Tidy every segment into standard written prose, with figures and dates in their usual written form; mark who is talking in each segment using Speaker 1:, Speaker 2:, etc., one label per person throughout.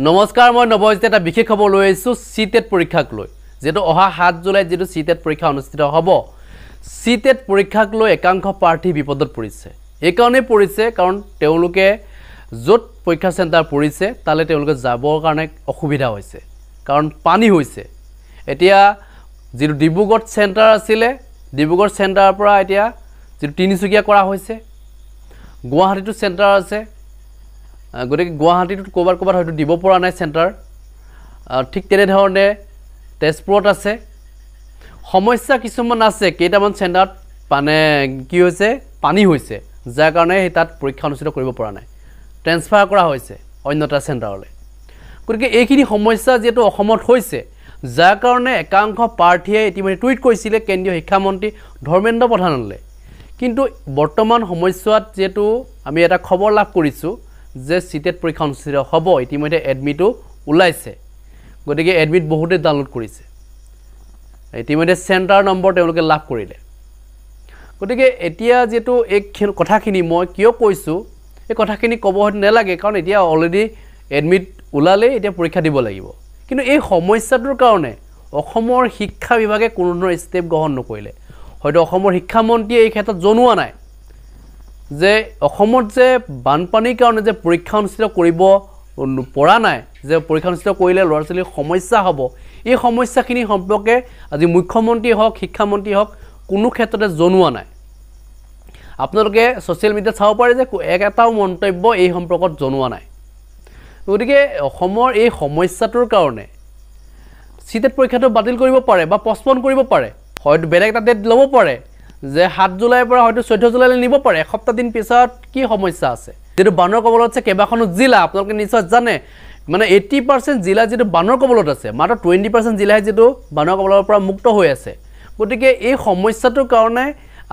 Speaker 1: নমস্কাৰ মই নৱজিত এটা বিশেষ খবৰ লৈ আইছো সিটেট পৰীক্ষাক লৈ যেটো অহা 7 জুলাইত যেটো সিটেট পৰীক্ষা অনুষ্ঠিত হ'ব সিটেট পৰীক্ষাক লৈ একাংশ প্ৰাৰ্থী বিপদত পৰিছে এই কাৰণে পৰিছে কাৰণ তেওঁলোকে যত পৰীক্ষা চেণ্টাৰ পৰিছে তালে তেওঁলোকে যাবৰ কাৰণে অসুবিধা হৈছে কাৰণ পানী হৈছে এতিয়া যেটো ডিব্ৰুগড় চেণ্টাৰ আছিল ডিব্ৰুগড় চেণ্টাৰৰ পৰা এতিয়া যেটো তিনিচুকীয়া কৰা হৈছে গুৱাহাটীটো চেণ্টাৰ আছে গতিকে গুৱাহাটীত কোবাৰ হয়তো দিব পৰা নাই চেণ্টাৰ ঠিক তেনে ধৰণে তেজপুৰত আছে সমস্যা কিছুমান আছে কেইটামান চেণ্টাৰত পানে কি হৈছে পানী হৈছে যাৰ কাৰণে তাত পৰীক্ষা অনুষ্ঠিত কৰিব পৰা নাই ট্ৰান্সফাৰ কৰা হৈছে অন্যটা চেণ্টাৰলৈ গতিকে এইখিনি সমস্যা যেটো অসমত হৈছে যাৰ কাৰণে একাংশ প্ৰাৰ্থীয়ে ইতিমধ্যে টুইট কৰিছিল কেন্দ্ৰীয় শিক্ষামন্ত্ৰী ধৰ্মেন্দ্ৰ প্ৰধানলৈ কিন্তু বৰ্তমান সময়ছোৱাত যেটো আমি এটা খবৰ লাভ কৰিছো যে সিটেট পৰীক্ষা অনুষ্ঠিত হ'ব ইতিমধ্যে এডমিটও ওলাইছে গতিকে এডমিট বহুতে ডাউনলোড কৰিছে ইতিমধ্যে চেণ্টাৰ নম্বৰ তেওঁলোকে লাভ কৰিলে গতিকে এতিয়া যেটো এক কথাখিনি মই কিয় কৈছো এই কথাখিনি ক'ব নালাগে কাৰণ এতিয়া অলৰেডি এডমিট ওলালে এতিয়া পৰীক্ষা দিব লাগিব কিন্তু এই সমস্যাটোৰ কাৰণে অসমৰ শিক্ষা বিভাগে কোনো ধৰণৰ ষ্টেপ গ্ৰহণ নকৰিলে হয়তো অসমৰ শিক্ষা মন্ত্ৰীয়ে এই ক্ষেত্ৰত জনোৱা নাই যে অসমত যে বানপানীৰ কাৰণে যে পৰীক্ষা অনুষ্ঠিত কৰিব পৰা নাই যে পৰীক্ষা অনুষ্ঠিত কৰিলে ল'ৰা-ছোৱালীৰ সমস্যা হ'ব এই সমস্যাখিনি সম্পৰ্কে আজি মুখ্যমন্ত্ৰী হওক শিক্ষামন্ত্ৰী হওক কোনো ক্ষেত্ৰতে জনোৱা নাই আপোনালোকে সোশ্যাল মিডিয়াত চাব পাৰে যে এটাও মন্তব্য এই সম্পৰ্কত জনোৱা নাই গতিকে অসমৰ এই সমস্যাটোৰ কাৰণে সিটেট পৰীক্ষাটো বাতিল কৰিব পাৰে বা পষ্টপন কৰিব পাৰে হয়তো বেলেগ এটা ডেট ল'ব পাৰে যে 7 জুলাইৰ পৰা হয়তো 14 জুলাইলৈ নিব পাৰে এসপ্তাহ দিন পিছত কি সমস্যা আছে যেটো বানৰ কবলত আছে কেবাখনো জিলা আপোনালোকে নিশ্চয় জানে মানে 80% জিলা যেটো বানৰ কবলত আছে মাত্ৰ 20% জিলাহে যেটো বানৰ কবলৰ পৰা মুক্ত হৈ আছে গতিকে এই সমস্যাটোৰ কাৰণে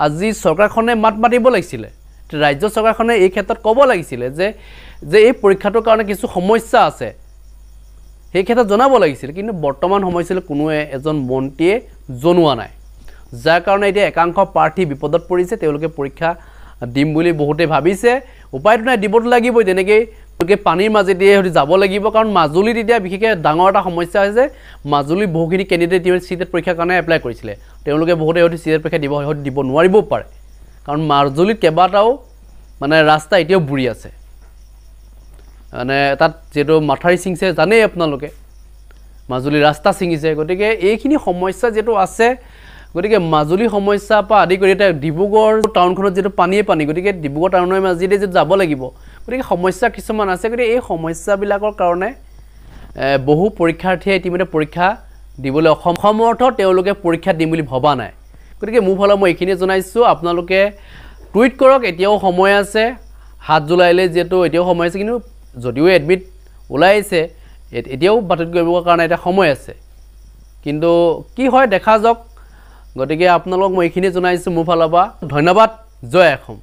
Speaker 1: আজি চৰকাৰখনে মাত মাতিব লাগিছিল ৰাজ্য চৰকাৰখনে এই ক্ষেত্ৰত ক'ব লাগিছিল যে এই পৰীক্ষাটোৰ কাৰণে কিছু সমস্যা আছে এই ক্ষেত্ৰত জনাব লাগিছিল কিন্তু বৰ্তমান সময়ছিল কোনো এজন মন্ত্ৰীয়ে জনোৱা নাই যাৰ কাৰণে এতিয়া একাংশ প্ৰাৰ্থী বিপদত পৰিছে তেওঁলোকে পৰীক্ষা দিম বুলি বহুতে ভাবিছে উপায়টো নাই দিবটো লাগিবই তেনেকৈ তেওঁলোকে পানীৰ মাজেদি হয়তো যাব লাগিব কাৰণ মাজুলীত এতিয়া বিশেষকৈ ডাঙৰ এটা সমস্যা হৈছে মাজুলীৰ বহুখিনি কেণ্ডিডেট সিটেট পৰীক্ষাৰ কাৰণে এপ্লাই কৰিছিলে তেওঁলোকে বহুতে হয়তো সিটেট পৰীক্ষা দিব নোৱাৰিবও পাৰে কাৰণ মাজুলীত কেইবাটাও মানে ৰাস্তা এতিয়াও বুৰি আছে মানে তাত যেটো মাথাৰি ছিংছে জানেই আপোনালোকে মাজুলী ৰাস্তা ছিঙিছে গতিকে এইখিনি সমস্যা যেটো আছে গতিকে মাজুলী সমস্যা পা আদি কৰি এটা ডিব্ৰুগড় টাউনখনত যেটো পানী গতিকে ডিব্ৰুগড় টাউনৰ মাজেদি যে যাব লাগিব গতিকে সমস্যা কিছুমান আছে গতিকে এই সমস্যাবিলাকৰ কাৰণে বহু পৰীক্ষাৰ্থীয়ে ইতিমধ্যে পৰীক্ষা দিবলৈ অসমৰ্থ তেওঁলোকে পৰীক্ষা দিম বুলি ভবা নাই গতিকে মোৰ ফালৰ মই এইখিনি জনাইছো আপোনালোকে টুইট কৰক এতিয়াও সময় আছে 7 জুলাইলৈ যেটো এতিয়াও সময় আছে কিন্তু যদিও এডমিট ওলাইছে এতিয়াও বাতিল কৰিবৰ কাৰণে এটা সময় আছে কিন্তু কি হয় দেখা যাওক গতিকে আপোনালোক মই এইখিনি জনাইছো মোৰ ফালৰ পৰা ধন্যবাদ জয় অসম